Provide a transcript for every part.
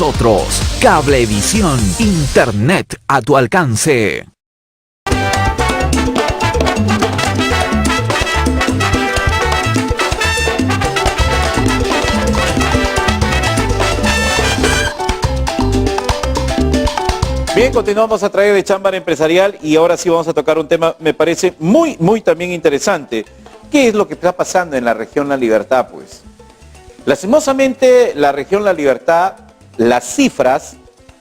Nosotros, Cablevisión, Internet a tu alcance. Bien, continuamos a través de Chámbara Empresarial y ahora sí vamos a tocar un tema, me parece muy también interesante. ¿Qué es lo que está pasando en la región La Libertad, pues? Lastimosamente, la región La Libertad, las cifras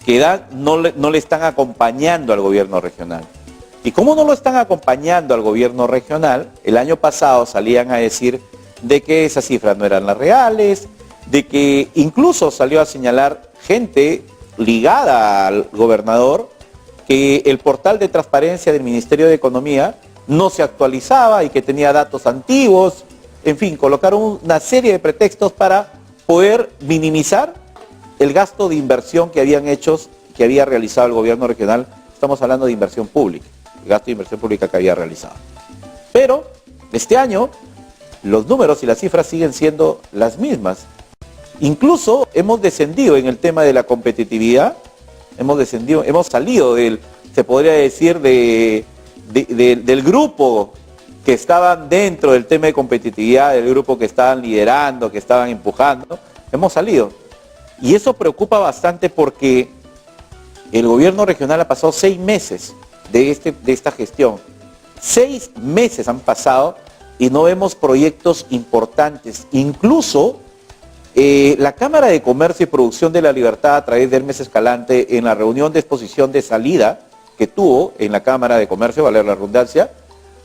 que dan no le están acompañando al gobierno regional. Y como no lo están acompañando al gobierno regional, el año pasado salían a decir de que esas cifras no eran las reales, de que incluso salió a señalar gente ligada al gobernador, que el portal de transparencia del Ministerio de Economía no se actualizaba y que tenía datos antiguos. En fin, colocaron una serie de pretextos para poder minimizar el gasto de inversión que había realizado el gobierno regional. Estamos hablando de inversión pública, el gasto de inversión pública que había realizado. Pero este año los números y las cifras siguen siendo las mismas. Incluso hemos descendido en el tema de la competitividad, hemos salido del, se podría decir, del grupo que estaban dentro del tema de competitividad, del grupo que estaban liderando, que estaban empujando, hemos salido. Y eso preocupa bastante porque el gobierno regional ha pasado 6 meses de esta gestión. 6 meses han pasado y no vemos proyectos importantes. Incluso la Cámara de Comercio y Producción de La Libertad, a través de Hermes Escalante, en la reunión de exposición de salida que tuvo en la Cámara de Comercio, vale la redundancia,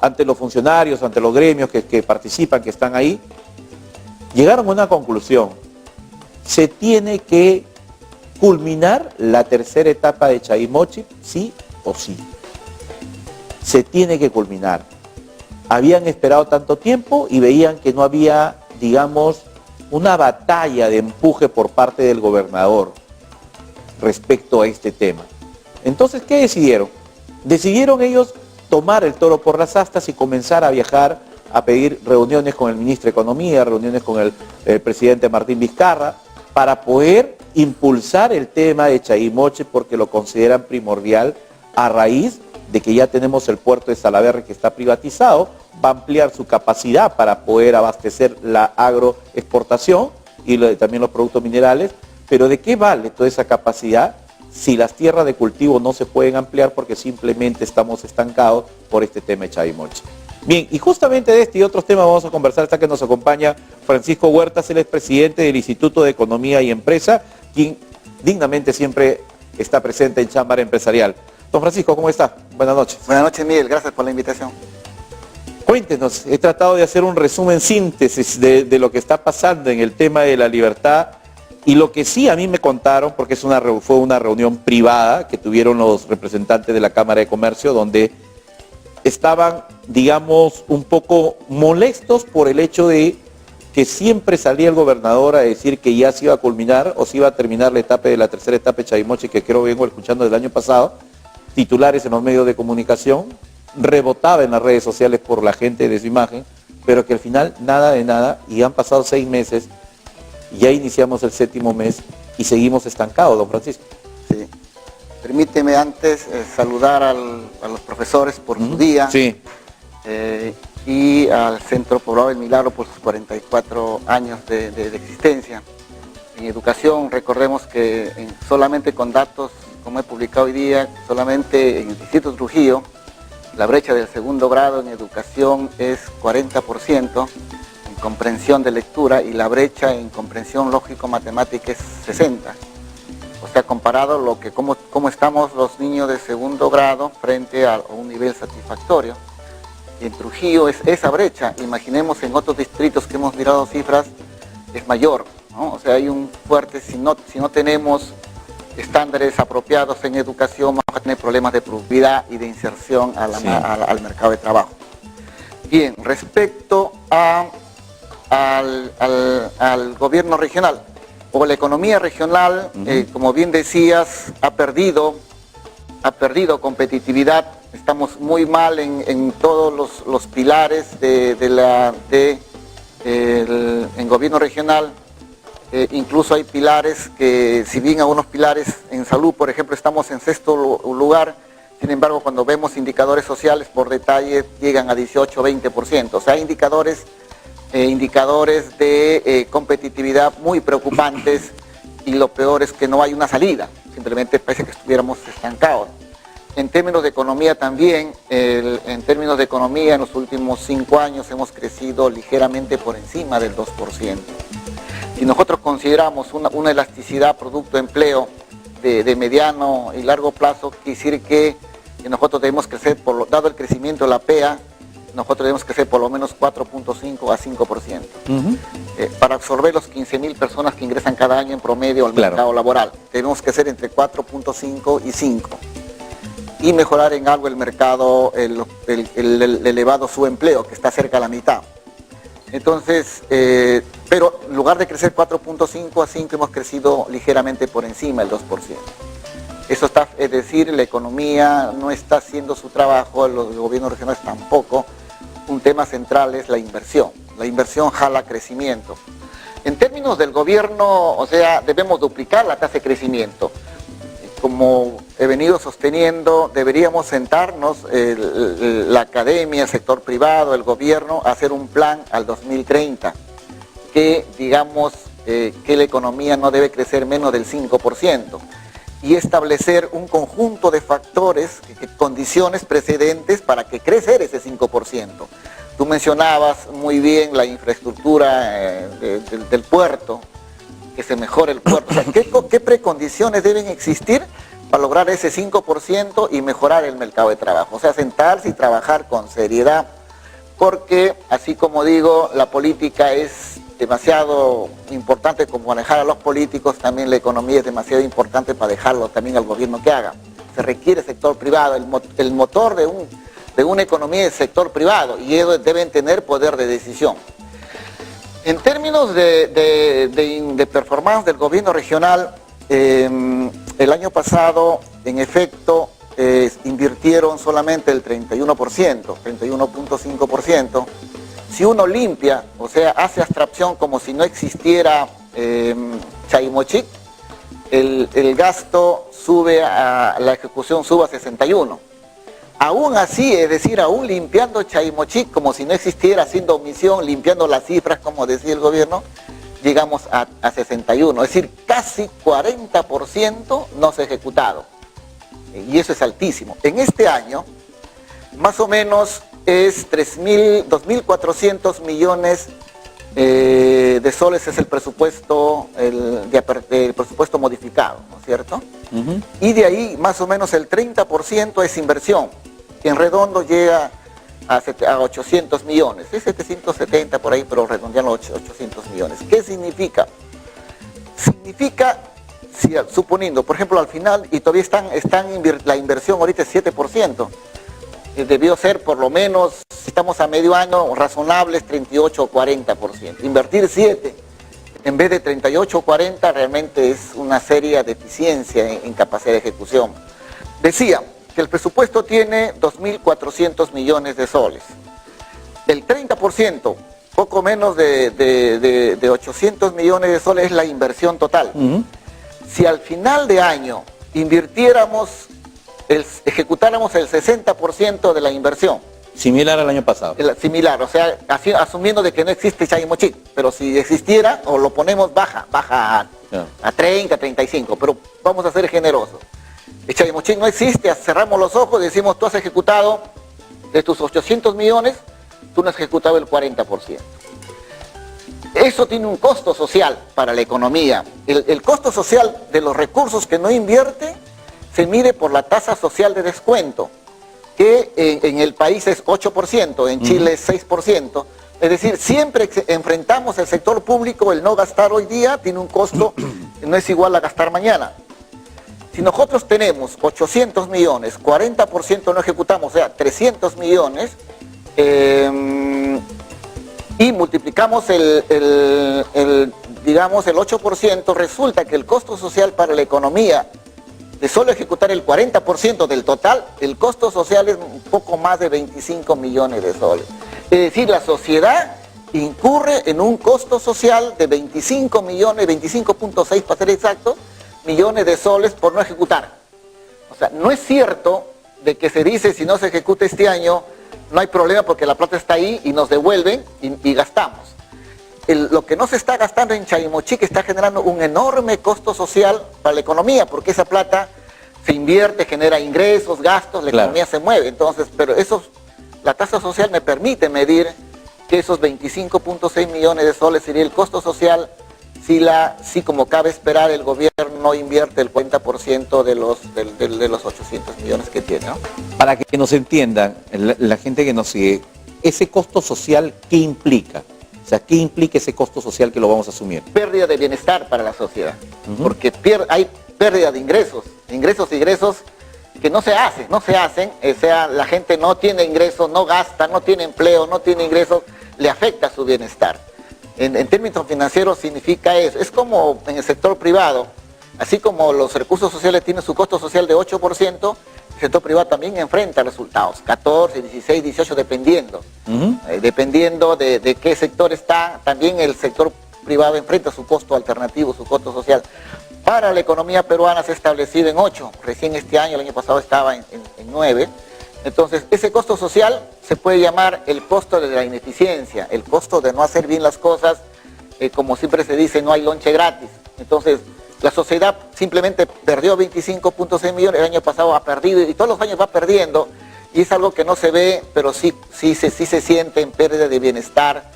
ante los funcionarios, ante los gremios que participan, que están ahí, llegaron a una conclusión. Se tiene que culminar la tercera etapa de Chavimochic, sí o sí. Se tiene que culminar. Habían esperado tanto tiempo y veían que no había, digamos, una batalla de empuje por parte del gobernador respecto a este tema. Entonces, ¿qué decidieron? Decidieron ellos tomar el toro por las astas y comenzar a viajar, a pedir reuniones con el ministro de Economía, reuniones con el presidente Martín Vizcarra, para poder impulsar el tema de Chavimochic porque lo consideran primordial a raíz de que ya tenemos el puerto de Salaverry que está privatizado, va a ampliar su capacidad para poder abastecer la agroexportación y también los productos minerales, pero ¿de qué vale toda esa capacidad si las tierras de cultivo no se pueden ampliar porque simplemente estamos estancados por este tema de Chavimochic? Bien, y justamente de este y otros temas vamos a conversar hasta que nos acompaña Francisco Huertas, él es presidente del Instituto de Economía y Empresa, quien dignamente siempre está presente en Chámbara Empresarial. Don Francisco, ¿cómo está? Buenas noches. Buenas noches, Miguel. Gracias por la invitación. Cuéntenos, he tratado de hacer un resumen síntesis de lo que está pasando en el tema de La Libertad y lo que sí a mí me contaron, porque fue una reunión privada que tuvieron los representantes de la Cámara de Comercio, donde estaban, digamos, un poco molestos por el hecho de que siempre salía el gobernador a decir que ya se iba a culminar o se iba a terminar la tercera etapa de Chavimochic, que creo vengo escuchando desde el año pasado, titulares en los medios de comunicación, rebotaba en las redes sociales por la gente de su imagen, pero que al final nada de nada, y han pasado 6 meses, ya iniciamos el 7º mes y seguimos estancados, don Francisco. Sí. Permíteme antes saludar a los profesores por su día, sí. Y al Centro Poblado del Milagro por sus 44 años de existencia. En educación, recordemos que solamente con datos, como he publicado hoy día, solamente en el distrito de Trujillo, la brecha del 2º grado en educación es 40%, en comprensión de lectura, y la brecha en comprensión lógico-matemática es 60%. O sea, comparado cómo estamos los niños de 2º grado frente a un nivel satisfactorio. Y en Trujillo es esa brecha. Imaginemos en otros distritos que hemos mirado cifras, es mayor, ¿no? O sea, hay un fuerte, si no tenemos estándares apropiados en educación, vamos a tener problemas de productividad y de inserción al mercado de trabajo. Bien, respecto al gobierno regional, o la economía regional, como bien decías, ha perdido competitividad. Estamos muy mal en todos los pilares en gobierno regional. incluso hay pilares que, si bien algunos pilares en salud, por ejemplo, estamos en sexto lugar, sin embargo, cuando vemos indicadores sociales por detalle, llegan a 18-20%. O sea, hay indicadores de competitividad muy preocupantes, y lo peor es que no hay una salida, simplemente parece que estuviéramos estancados. En términos de economía también, en términos de economía, en los últimos 5 años hemos crecido ligeramente por encima del 2%. Si nosotros consideramos una elasticidad producto empleo de mediano y largo plazo, quiere decir que nosotros debemos crecer, dado el crecimiento de la PEA, nosotros debemos crecer por lo menos 4.5 a 5%, para absorber los 15.000 personas que ingresan cada año en promedio al mercado laboral. Debemos crecer entre 4.5 y 5 y mejorar en algo el mercado, el elevado subempleo, que está cerca de la mitad. Entonces, pero en lugar de crecer 4.5 a 5, hemos crecido ligeramente por encima del 2%. Eso está, es decir, la economía no está haciendo su trabajo, los gobiernos regionales tampoco. Un tema central es la inversión. La inversión jala crecimiento. En términos del gobierno, o sea, debemos duplicar la tasa de crecimiento. Como he venido sosteniendo, deberíamos sentarnos, la academia, el sector privado, el gobierno, a hacer un plan al 2030, que digamos que la economía no debe crecer menos del 5%. Y establecer un conjunto de factores, condiciones precedentes para que crecer ese 5%. Tú mencionabas muy bien la infraestructura del puerto, que se mejore el puerto. O sea, ¿qué precondiciones deben existir para lograr ese 5% y mejorar el mercado de trabajo? O sea, sentarse y trabajar con seriedad, porque así como digo, la política es demasiado importante como manejar a los políticos, también la economía es demasiado importante para dejarlo también al gobierno que haga. Se requiere sector privado, el motor de una economía es el sector privado, y ellos deben tener poder de decisión. En términos de performance del gobierno regional, el año pasado, en efecto, invirtieron solamente el 31%, 31.5%. Si uno limpia, o sea, hace abstracción como si no existiera Chaymochic, el gasto sube, la ejecución sube a 61. Aún así, es decir, aún limpiando Chaymochic como si no existiera, haciendo omisión, limpiando las cifras, como decía el gobierno, llegamos a 61. Es decir, casi 40% no se ha ejecutado. Y eso es altísimo. En este año, más o menos, es 2.400 millones de soles es el presupuesto, el presupuesto modificado, ¿no es cierto? Y de ahí más o menos el 30% es inversión, que en redondo llega a 800 millones, es 770 por ahí, pero redondeando 800 millones. ¿Qué significa? Significa, suponiendo, por ejemplo, al final, y todavía la inversión ahorita es 7%, debió ser por lo menos, si estamos a medio año, razonables 38 o 40%. Invertir 7 en vez de 38 o 40 realmente es una seria deficiencia en capacidad de ejecución. Decía que el presupuesto tiene 2.400 millones de soles. El 30%, poco menos de 800 millones de soles es la inversión total. Si al final de año ejecutáramos el 60% de la inversión. Similar al año pasado. Similar, o sea, asumiendo de que no existe Chaymochic, pero si existiera, o lo ponemos baja a 30, 35, pero vamos a ser generosos. El Chaymochic no existe, cerramos los ojos y decimos, tú has ejecutado de tus 800 millones, tú no has ejecutado el 40%. Eso tiene un costo social para la economía. El costo social de los recursos que no invierte se mide por la tasa social de descuento, que en el país es 8%, en Chile es 6%. Es decir, siempre enfrentamos el sector público, el no gastar hoy día tiene un costo que no es igual a gastar mañana. Si nosotros tenemos 800 millones, 40% no ejecutamos, o sea, 300 millones, y multiplicamos digamos, el 8%, resulta que el costo social para la economía de solo ejecutar el 40% del total, el costo social es un poco más de 25 millones de soles. Es decir, la sociedad incurre en un costo social de 25 millones, 25.6 para ser exacto, millones de soles por no ejecutar. O sea, no es cierto de que se dice si no se ejecuta este año, no hay problema porque la plata está ahí y nos devuelven y gastamos. Lo que no se está gastando en Chay-Mochic está generando un enorme costo social para la economía, porque esa plata se invierte, genera ingresos, gastos, la economía se mueve. Entonces, pero la tasa social me permite medir que esos 25.6 millones de soles sería el costo social si como cabe esperar el gobierno invierte el 40% de los 800 millones que tiene, ¿no? Para que nos entiendan, la gente que nos sigue, ese costo social, ¿qué implica? O sea, ¿qué implica ese costo social que lo vamos a asumir? Pérdida de bienestar para la sociedad, porque hay pérdida de ingresos que no se hacen, o sea, la gente no tiene ingresos, no gasta, no tiene empleo, no tiene ingresos, le afecta su bienestar. En términos financieros significa eso. Es como en el sector privado, así como los recursos sociales tienen su costo social de 8%, el sector privado también enfrenta resultados, 14, 16, 18, dependiendo. Dependiendo de qué sector está, también el sector privado enfrenta su costo alternativo, su costo social. Para la economía peruana se ha establecido en 8, recién este año, el año pasado estaba en 9. Entonces, ese costo social se puede llamar el costo de la ineficiencia, el costo de no hacer bien las cosas, como siempre se dice, no hay lonche gratis. Entonces, la sociedad simplemente perdió 25.6 millones, el año pasado ha perdido y todos los años va perdiendo, y es algo que no se ve, pero sí se siente en pérdida de bienestar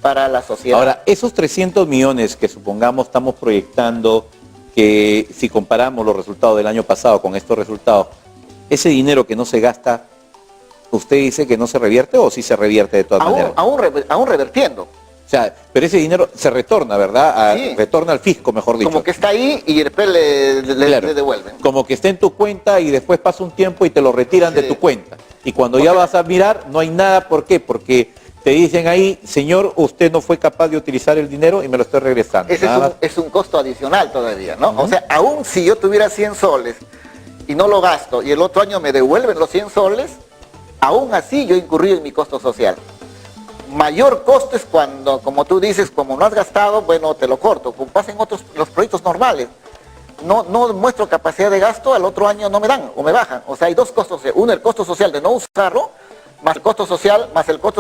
para la sociedad. Ahora, esos 300 millones que supongamos estamos proyectando, que si comparamos los resultados del año pasado con estos resultados, ese dinero que no se gasta, ¿usted dice que no se revierte o sí se revierte de todas maneras? Aún revertiendo. O sea, pero ese dinero se retorna, ¿verdad? Sí. Retorna al fisco, mejor dicho. Como que está ahí y después le devuelven. Como que está en tu cuenta y después pasa un tiempo y te lo retiran de tu cuenta. Y cuando ya vas a mirar, no hay nada. ¿Por qué? Porque te dicen ahí, señor, usted no fue capaz de utilizar el dinero y me lo estoy regresando. Ese es un costo adicional todavía, ¿no? O sea, aún si yo tuviera 100 soles y no lo gasto y el otro año me devuelven los 100 soles, aún así yo incurrí en mi costo social. Mayor costo es cuando, como tú dices, como no has gastado, bueno, te lo corto, como pasa en los proyectos normales. No muestro capacidad de gasto, al otro año no me dan o me bajan. O sea, hay dos costos. Uno, el costo social de no usarlo, más el costo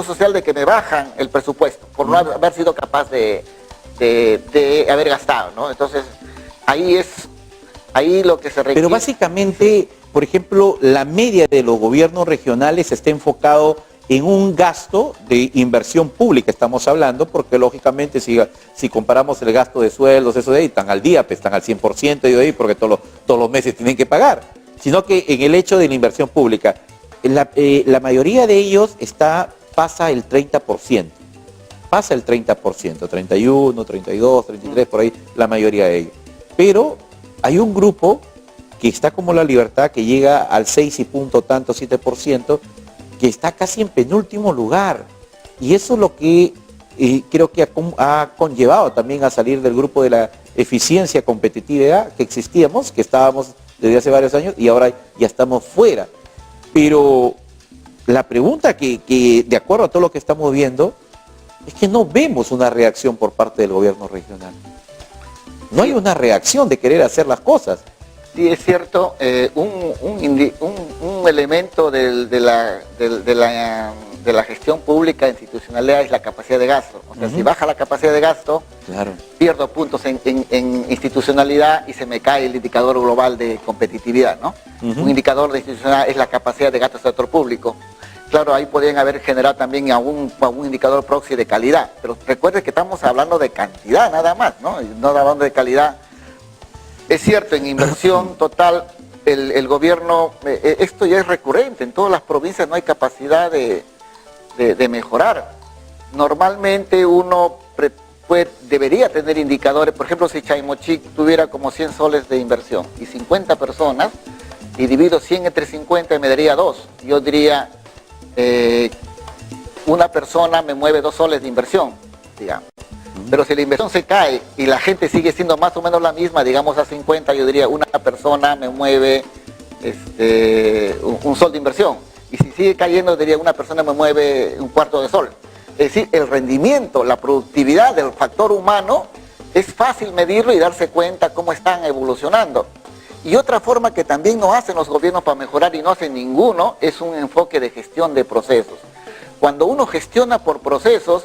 social de que me bajan el presupuesto, por no haber sido capaz de haber gastado, ¿no? Entonces, ahí lo que se requiere. Pero básicamente, por ejemplo, la media de los gobiernos regionales está enfocado en un gasto de inversión pública, estamos hablando, porque lógicamente si comparamos el gasto de sueldos, eso de ahí, están al día, pues están al 100% de ahí, porque todos los meses tienen que pagar. Sino que en el hecho de la inversión pública, la mayoría de ellos pasa el 30%. Pasa el 30%, 31, 32, 33, por ahí, la mayoría de ellos. Pero hay un grupo que está como La Libertad, que llega al 6 y punto tanto, 7%, que está casi en penúltimo lugar. Y eso es lo que creo que ha conllevado también a salir del grupo de la eficiencia competitividad que existíamos, que estábamos desde hace varios años y ahora ya estamos fuera. Pero la pregunta que de acuerdo a todo lo que estamos viendo, es que no vemos una reacción por parte del gobierno regional. No hay una reacción de querer hacer las cosas. Sí, es cierto, un elemento de la gestión pública institucionalidad es la capacidad de gasto. O sea, si baja la capacidad de gasto, pierdo puntos en institucionalidad y se me cae el indicador global de competitividad, ¿no? Un indicador de institucionalidad es la capacidad de gasto del sector público. Claro, ahí podrían haber generado también algún indicador proxy de calidad, pero recuerde que estamos hablando de cantidad nada más, ¿no? No hablando de calidad. Es cierto, en inversión total, el gobierno, esto ya es recurrente, en todas las provincias no hay capacidad de mejorar. Normalmente uno debería tener indicadores, por ejemplo, si Chay-Mochic tuviera como 100 soles de inversión y 50 personas, y divido 100 entre 50 me daría 2. Yo diría, una persona me mueve 2 soles de inversión, digamos. Pero si la inversión se cae y la gente sigue siendo más o menos la misma, digamos a 50, yo diría una persona me mueve un sol de inversión. Y si sigue cayendo, diría una persona me mueve un cuarto de sol. Es decir, el rendimiento, la productividad del factor humano es fácil medirlo y darse cuenta cómo están evolucionando. Y otra forma que también no hacen los gobiernos para mejorar, y no hacen ninguno, es un enfoque de gestión de procesos. Cuando uno gestiona por procesos,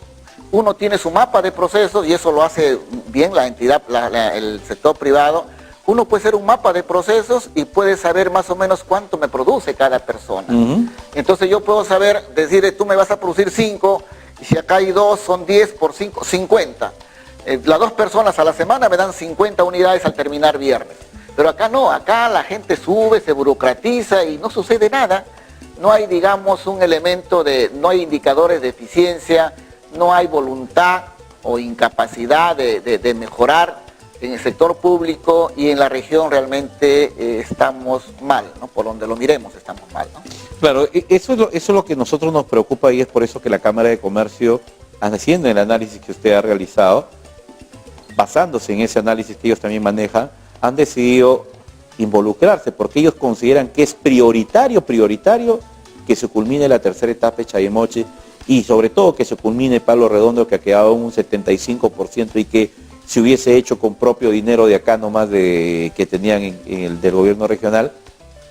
uno tiene su mapa de procesos, y eso lo hace bien la entidad, el sector privado. Uno puede hacer un mapa de procesos y puede saber más o menos cuánto me produce cada persona. Entonces yo puedo saber, decir, tú me vas a producir 5, y si acá hay 2, son 10 por 5, 50. Las 2 personas a la semana me dan 50 unidades al terminar viernes. Pero acá no, acá la gente sube, se burocratiza y no sucede nada. No hay, digamos, un elemento no hay indicadores de eficiencia, no hay voluntad o incapacidad de mejorar en el sector público, y en la región realmente estamos mal, ¿no? Por donde lo miremos estamos mal, ¿no? Claro, eso es lo que a nosotros nos preocupa, y es por eso que la Cámara de Comercio, haciendo el análisis que usted ha realizado, basándose en ese análisis que ellos también manejan, han decidido involucrarse, porque ellos consideran que es prioritario que se culmine la tercera etapa de Chaymoche, y sobre todo que se culmine Palo Redondo, que ha quedado un 75%, y que se hubiese hecho con propio dinero de acá nomás que tenían en el del gobierno regional,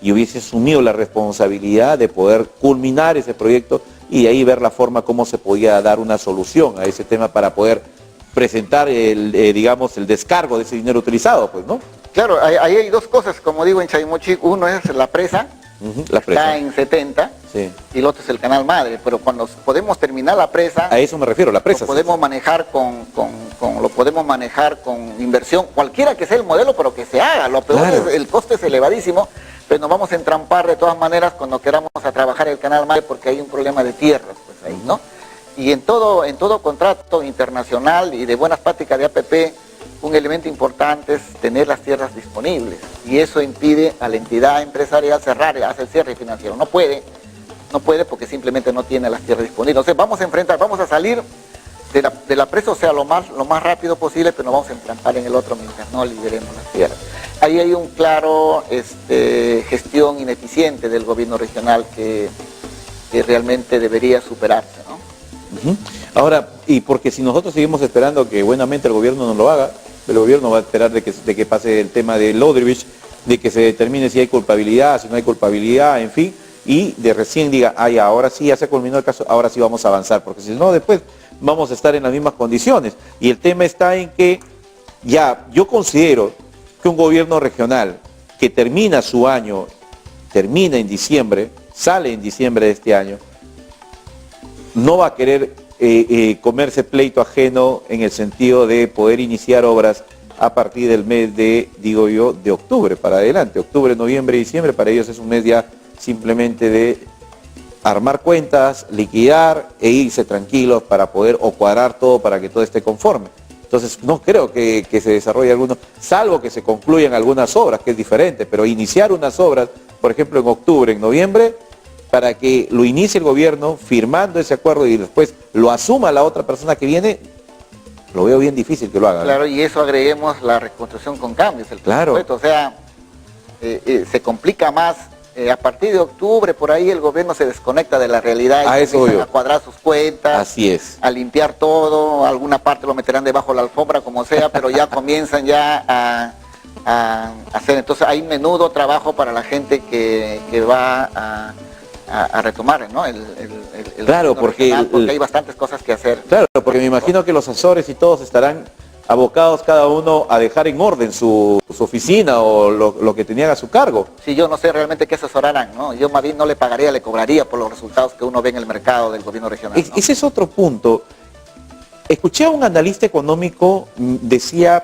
y hubiese asumido la responsabilidad de poder culminar ese proyecto y de ahí ver la forma como se podía dar una solución a ese tema para poder presentar digamos, el descargo de ese dinero utilizado, pues, ¿no? Claro, ahí hay 2 cosas, como digo, en Chaymochi. Uno es la presa, la presa. Está en 70, sí. Y el otro es el canal madre, pero cuando podemos terminar la presa... A eso me refiero, la presa. Lo podemos manejar lo podemos manejar con inversión, cualquiera que sea el modelo, pero que se haga. Lo peor es el coste es elevadísimo, pero nos vamos a entrampar de todas maneras cuando queramos a trabajar el canal madre, porque hay un problema de tierras, pues ahí, ¿no? Y en todo contrato internacional y de buenas prácticas de APP, un elemento importante es tener las tierras disponibles, y eso impide a la entidad empresarial cerrar, hacer cierre financiero. No puede porque simplemente no tiene las tierras disponibles. Entonces vamos a salir de la presa, o sea, lo más rápido posible, pero nos vamos a entrampar en el otro mientras no liberemos las tierras. Ahí hay un claro gestión ineficiente del gobierno regional que realmente debería superarse, ¿no? Ahora, y porque si nosotros seguimos esperando que buenamente el gobierno no lo haga, el gobierno va a esperar de que pase el tema de Odebrecht, de que se determine si hay culpabilidad, si no hay culpabilidad, en fin, y de recién diga, ay, ahora sí ya se culminó el caso, ahora sí vamos a avanzar, porque si no después vamos a estar en las mismas condiciones. Y el tema está en que ya, yo considero que un gobierno regional que termina su año, termina en diciembre, sale en diciembre de este año, no va a querer comerse pleito ajeno en el sentido de poder iniciar obras a partir del mes de, digo yo, de octubre para adelante. Octubre, noviembre y diciembre para ellos es un mes ya simplemente de armar cuentas, liquidar e irse tranquilos para poder o cuadrar todo para que todo esté conforme. Entonces no creo que se desarrolle alguno, salvo que se concluyan algunas obras, que es diferente, pero iniciar unas obras, por ejemplo en octubre, en noviembre, para que lo inicie el gobierno firmando ese acuerdo y después lo asuma la otra persona que viene, lo veo bien difícil que lo haga. Claro, y eso agreguemos la reconstrucción con cambios, el presupuesto, o sea, se complica más. A partir de octubre, por ahí el gobierno se desconecta de la realidad y empiezan a cuadrar sus cuentas, así es, a limpiar todo, alguna parte lo meterán debajo de la alfombra, como sea, pero ya comienzan ya a hacer. Entonces hay menudo trabajo para la gente que va a retomar, ¿no? Claro, porque hay bastantes cosas que hacer. Claro, porque me imagino que los asesores y todos estarán abocados cada uno a dejar en orden su oficina o lo que tenían a su cargo. Sí, yo no sé realmente qué asesorarán, ¿no? Yo más bien no le pagaría, le cobraría por los resultados que uno ve en el mercado del gobierno regional, ¿no? Ese es otro punto. Escuché a un analista económico, decía,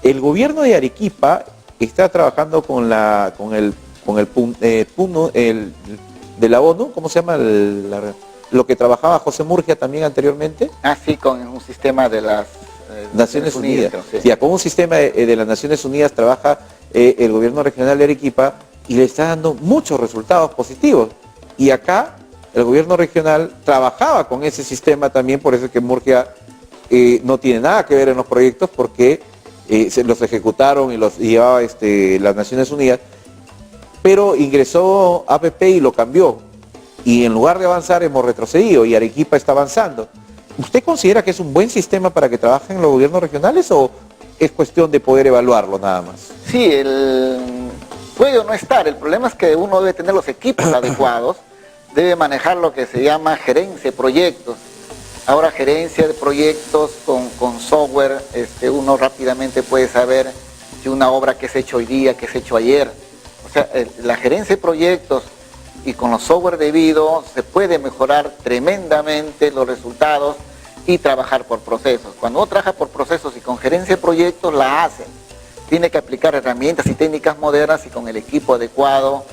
el gobierno de Arequipa está trabajando con el PUNO de la ONU, ¿cómo se llama? Lo que trabajaba José Murgia también anteriormente. Ah, sí, con un sistema de las Naciones Unidas. Sí, con un sistema de las Naciones Unidas trabaja el gobierno regional de Arequipa y le está dando muchos resultados positivos. Y acá el gobierno regional trabajaba con ese sistema también, por eso es que Murgia no tiene nada que ver en los proyectos, porque se los ejecutaron y los llevaba las Naciones Unidas, pero ingresó APP y lo cambió. y en lugar de avanzar hemos retrocedido y Arequipa está avanzando. ¿Usted considera que es un buen sistema para que trabajen los gobiernos regionales o es cuestión de poder evaluarlo nada más? Sí, puede o no estar. El problema es que uno debe tener los equipos adecuados, debe manejar lo que se llama gerencia de proyectos. Ahora, gerencia de proyectos con software, uno rápidamente puede saber si una obra que se ha hecho hoy día, que se ha hecho ayer. O sea, la gerencia de proyectos y con los software debidos se puede mejorar tremendamente los resultados y trabajar por procesos. Cuando uno trabaja por procesos y con gerencia de proyectos, la hacen. Tiene que aplicar herramientas y técnicas modernas y con el equipo adecuado.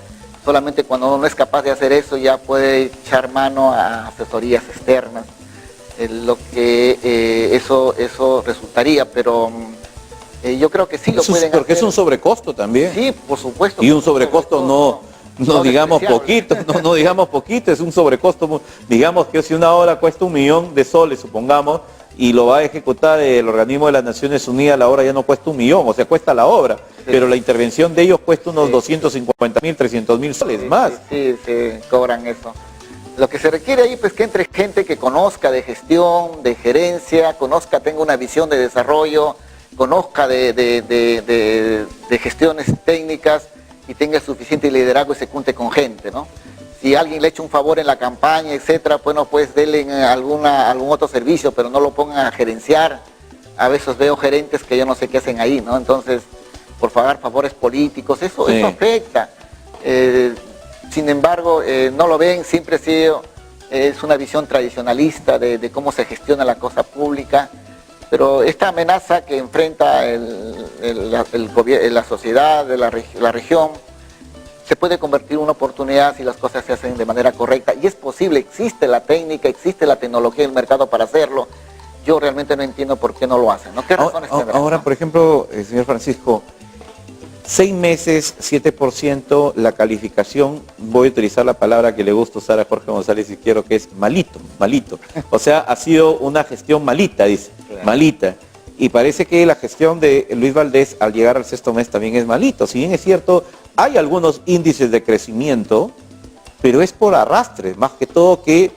Solamente cuando uno no es capaz de hacer eso ya puede echar mano a asesorías externas. Eso resultaría, pero yo creo que sí lo pueden hacer. Porque es un sobrecosto también. Sí, por supuesto. Y un sobrecosto no digamos poquito, no digamos poquito, es un sobrecosto. Digamos que si una obra cuesta 1 millón de soles, supongamos, y lo va a ejecutar el organismo de las Naciones Unidas, la obra ya no cuesta 1 millón, o sea, cuesta la obra, sí, pero la intervención de ellos cuesta unos 250.000, 300.000 soles más. Sí, se cobran eso. Lo que se requiere ahí, pues, que entre gente que conozca de gestión, de gerencia, tenga una visión de desarrollo, conozca de gestiones técnicas y tenga suficiente liderazgo y se junte con gente, ¿no? Si alguien le echa un favor en la campaña, etcétera, bueno, pues denle algún otro servicio, pero no lo pongan a gerenciar. A veces veo gerentes que yo no sé qué hacen ahí, ¿no? Entonces, por pagar favores políticos, eso afecta. Sin embargo, no lo ven, siempre ha sido, es una visión tradicionalista de cómo se gestiona la cosa pública, pero esta amenaza que enfrenta la sociedad, la región, se puede convertir en una oportunidad si las cosas se hacen de manera correcta, y es posible, existe la técnica, existe la tecnología y el mercado para hacerlo. Yo realmente no entiendo por qué no lo hacen, ¿no? ¿Qué razones tendrán? Ahora, por ejemplo, señor Francisco, 6 meses, 7%, la calificación, voy a utilizar la palabra que le gusta usar a Jorge González Izquierdo, que es malito. O sea, ha sido una gestión malita, dice, claro, malita. Y parece que la gestión de Luis Valdés al llegar al 6º mes también es malito. Si bien es cierto, hay algunos índices de crecimiento, pero es por arrastre, más que todo que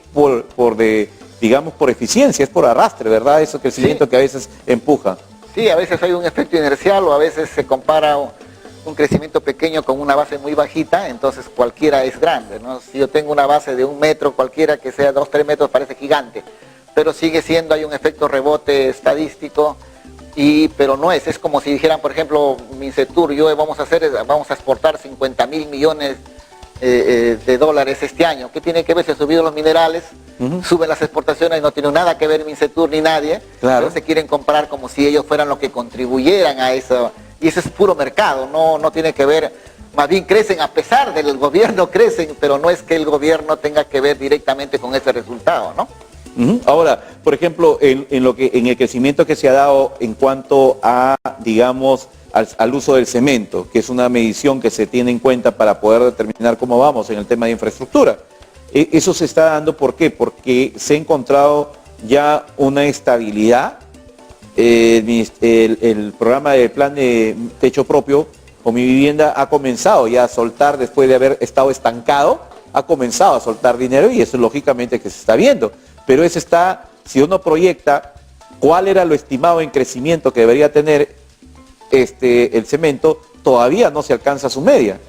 digamos, por eficiencia, es por arrastre, ¿verdad? Ese crecimiento sí, que a veces empuja. Sí, a veces hay un efecto inercial o a veces se compara un crecimiento pequeño con una base muy bajita, entonces cualquiera es grande, ¿no? Si yo tengo una base de 1 metro, cualquiera que sea 2, 3 metros parece gigante, pero sigue siendo, hay un efecto rebote estadístico, pero no es como si dijeran, por ejemplo, Mincetur, vamos a exportar 50.000 millones de dólares este año. ¿Qué tiene que ver? Se han subido los minerales, suben las exportaciones, no tiene nada que ver Mincetur ni nadie, claro, pero se quieren comparar como si ellos fueran los que contribuyeran a eso, y eso es puro mercado, no tiene que ver, más bien crecen a pesar del gobierno, crecen, pero no es que el gobierno tenga que ver directamente con ese resultado, ¿no? Ahora, por ejemplo, en el crecimiento que se ha dado en cuanto a, digamos, al uso del cemento, que es una medición que se tiene en cuenta para poder determinar cómo vamos en el tema de infraestructura. Eso se está dando, ¿por qué? Porque se ha encontrado ya una estabilidad. El programa del plan de techo propio con mi vivienda ha comenzado ya a soltar, después de haber estado estancado, ha comenzado a soltar dinero y eso lógicamente que se está viendo. Pero eso está, si uno proyecta cuál era lo estimado en crecimiento que debería tener el cemento, todavía no se alcanza su media.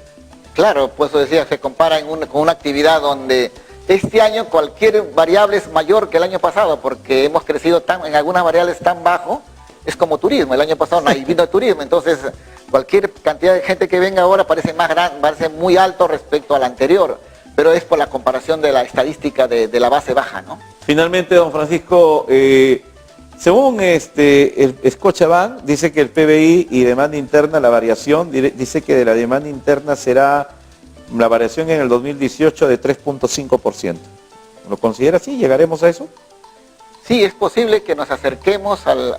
Claro, pues eso decía, se compara con una actividad donde este año cualquier variable es mayor que el año pasado, porque hemos crecido en algunas variables tan bajo, es como turismo, el año pasado no vino turismo, entonces cualquier cantidad de gente que venga ahora parece más grande, parece muy alto respecto al anterior, pero es por la comparación de la estadística de la base baja, ¿no? Finalmente, don Francisco, según el Scotiabank, dice que el PBI y demanda interna, la variación, dice que de la demanda interna será la variación en el 2018 de 3.5%. ¿Lo considera así? ¿Llegaremos a eso? Sí, es posible que nos acerquemos al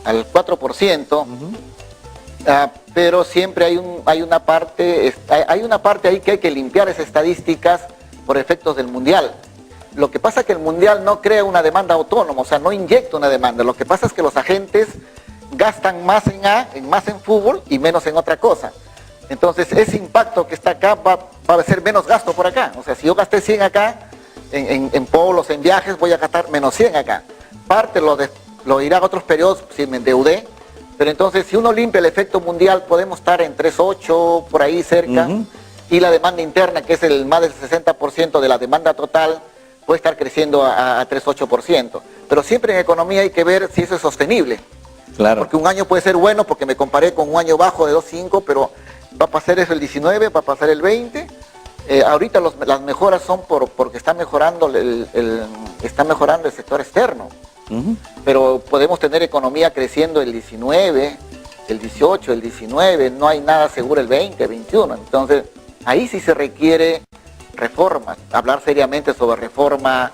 4%, pero siempre hay una parte ahí que hay que limpiar esas estadísticas por efectos del mundial. Lo que pasa es que el mundial no crea una demanda autónoma, o sea, no inyecta una demanda. Lo que pasa es que los agentes gastan más en fútbol y menos en otra cosa. Entonces, ese impacto que está acá va a ser menos gasto por acá. O sea, si yo gasté 100 acá, en polos, en viajes, voy a gastar menos 100 acá. Parte lo irá a otros periodos si me endeudé, pero entonces si uno limpia el efecto mundial, podemos estar en 3,8, por ahí cerca, y la demanda interna, que es el más del 60% de la demanda total, puede estar creciendo a 3,8%. Pero siempre en economía hay que ver si eso es sostenible. Claro. Porque un año puede ser bueno, porque me comparé con un año bajo de 2,5, pero va a pasar eso el 19, va a pasar el 20. Ahorita las mejoras son porque está mejorando el sector externo. Pero podemos tener economía creciendo el 19, el 18, el 19, no hay nada seguro el 20, 21. Entonces, ahí sí se requiere reformas, hablar seriamente sobre reforma,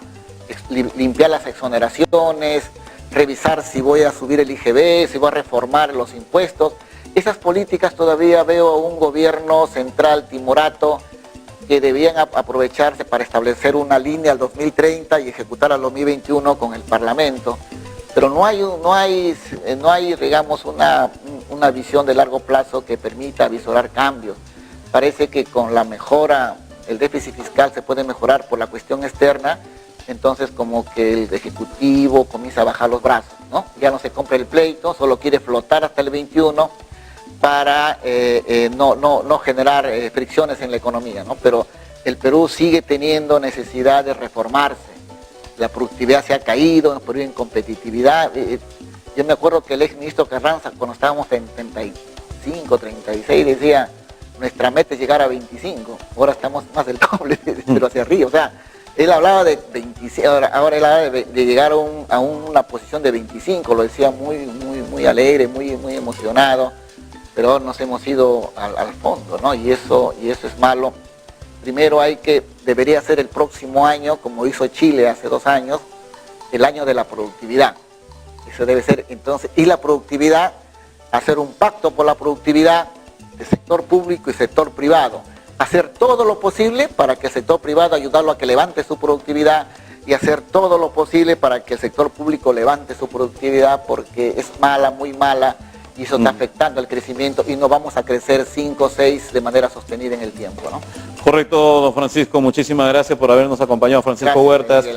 limpiar las exoneraciones, revisar si voy a subir el IGB, si voy a reformar los impuestos. Esas políticas todavía veo a un gobierno central timorato que debían aprovecharse para establecer una línea al 2030 y ejecutar al 2021 con el Parlamento. Pero no hay digamos, una visión de largo plazo que permita avisorar cambios. Parece que con la mejora, el déficit fiscal se puede mejorar por la cuestión externa, entonces como que el Ejecutivo comienza a bajar los brazos, ¿no? Ya no se compra el pleito, solo quiere flotar hasta el 21 para no generar fricciones en la economía, ¿no? Pero el Perú sigue teniendo necesidad de reformarse. La productividad se ha caído, el Perú en competitividad. Yo me acuerdo que el ex ministro Carranza, cuando estábamos en 35, 36, decía, nuestra meta es llegar a 25. Ahora estamos más del doble, pero hacia arriba. O sea, él hablaba de 25, ahora él habla de llegar a una posición de 25, lo decía muy alegre, muy emocionado, pero nos hemos ido al fondo, ¿no? Y eso es malo. Primero debería ser el próximo año, como hizo Chile hace 2 años, el año de la productividad. Eso debe ser, entonces, y la productividad, hacer un pacto por la productividad de sector público y sector privado. Hacer todo lo posible para que el sector privado ayudarlo a que levante su productividad y hacer todo lo posible para que el sector público levante su productividad, porque es mala, muy mala, y eso está afectando el crecimiento y no vamos a crecer 5 o 6 de manera sostenida en el tiempo, ¿no? Correcto, don Francisco, muchísimas gracias por habernos acompañado. Francisco Gracias, Huertas, Miguel.